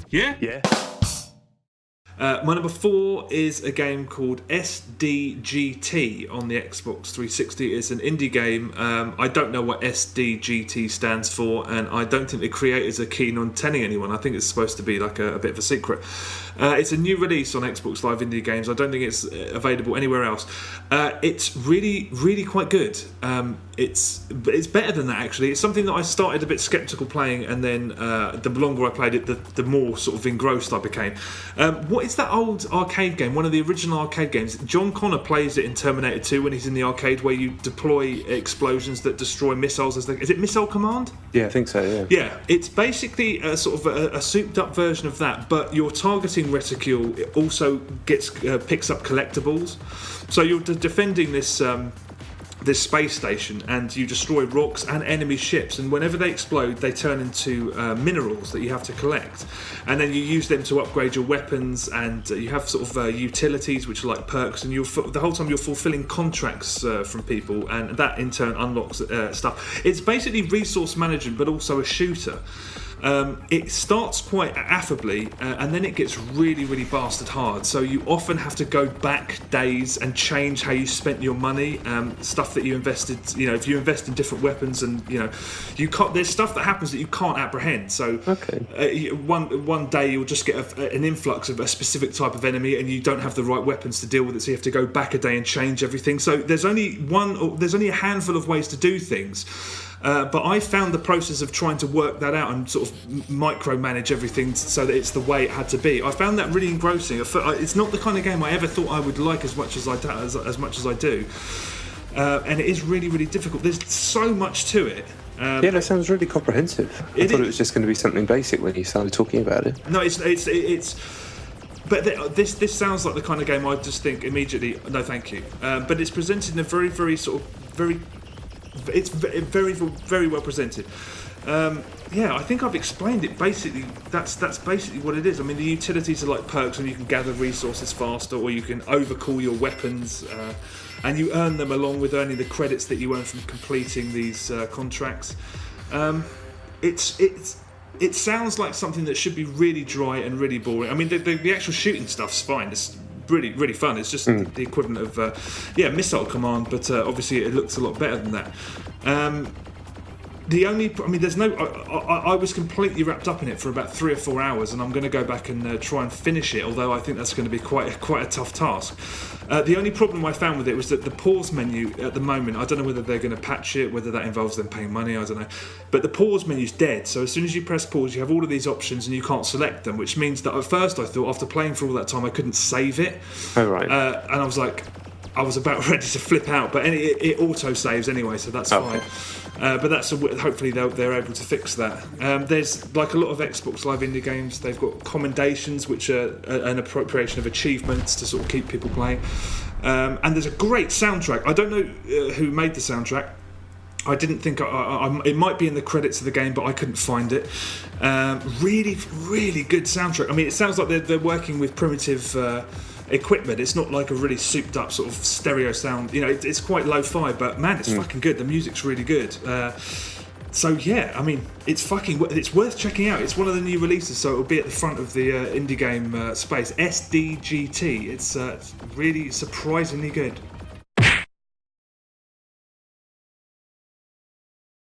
Yeah? Yeah. My number 4 is a game called S.D.G.T on the Xbox 360. It's an indie game. I don't know what S.D.G.T stands for, and I don't think the creators are keen on telling anyone. I think it's supposed to be like a bit of a secret. It's a new release on Xbox Live Indie Games. I don't think it's available anywhere else. It's really, really quite good. It's better than that, actually. It's something that I started a bit sceptical playing, and then the longer I played it, the more sort of engrossed I became. What is that old arcade game? One of the original arcade games. John Connor plays it in Terminator 2 when he's in the arcade, where you deploy explosions that destroy missiles. Is it Missile Command? Yeah, I think so, yeah. Yeah, it's basically a sort of a souped-up version of that, but your targeting reticule also picks up collectibles. So you're defending this space station, and you destroy rocks and enemy ships, and whenever they explode they turn into minerals that you have to collect, and then you use them to upgrade your weapons, and you have sort of utilities which are like perks, and the whole time you're fulfilling contracts from people, and that in turn unlocks stuff. It's basically resource management but also a shooter. It starts quite affably, and then it gets really, really bastard hard. So you often have to go back days and change how you spent your money, stuff that you invested. You know, if you invest in different weapons, and you know, there's stuff that happens that you can't apprehend. So one day you'll just get an influx of a specific type of enemy, and you don't have the right weapons to deal with it. So you have to go back a day and change everything. So there's only a handful of ways to do things. But I found the process of trying to work that out and sort of micromanage everything so that it's the way it had to be. I found that really engrossing. It's not the kind of game I ever thought I would like as much as I do. And it is really, really difficult. There's so much to it. Yeah, that sounds really comprehensive. I thought it was just going to be something basic when you started talking about it. No, it's. But this sounds like the kind of game I just think immediately, no, thank you. But it's presented in a very, very sort of very. It's very, very well presented. I think I've explained it. Basically, that's basically what it is. I mean, the utilities are like perks, and you can gather resources faster, or you can overcool your weapons, and you earn them along with earning the credits that you earn from completing these contracts. It sounds like something that should be really dry and really boring. I mean, the actual shooting stuff's fine. It's really, really fun. It's just the equivalent of Missile Command, but obviously it looks a lot better than that. I was completely wrapped up in it for about 3 or 4 hours, and I'm going to go back and try and finish it, although I think that's going to be quite a tough task. The only problem I found with it was that the pause menu at the moment, I don't know whether they're going to patch it, whether that involves them paying money, I don't know, but the pause menu's dead. So as soon as you press pause, you have all of these options and you can't select them, which means that at first I thought, after playing for all that time, I couldn't save it. Oh, right. And I was like, I was about ready to flip out, but it auto saves anyway, so that's fine. But that's hopefully they're able to fix that. There's like a lot of Xbox Live Indie games. They've got commendations, which are an appropriation of achievements to sort of keep people playing. And there's a great soundtrack. I don't know who made the soundtrack. I didn't think it might be in the credits of the game, but I couldn't find it. Really, really good soundtrack. I mean, it sounds like they're working with primitive equipment. It's not like a really souped up sort of stereo sound. You know, it's quite lo-fi, but man, it's fucking good. The music's really good. So yeah, I mean, it's worth checking out. It's one of the new releases, so it'll be at the front of the indie game space. S.D.G.T. It's really surprisingly good.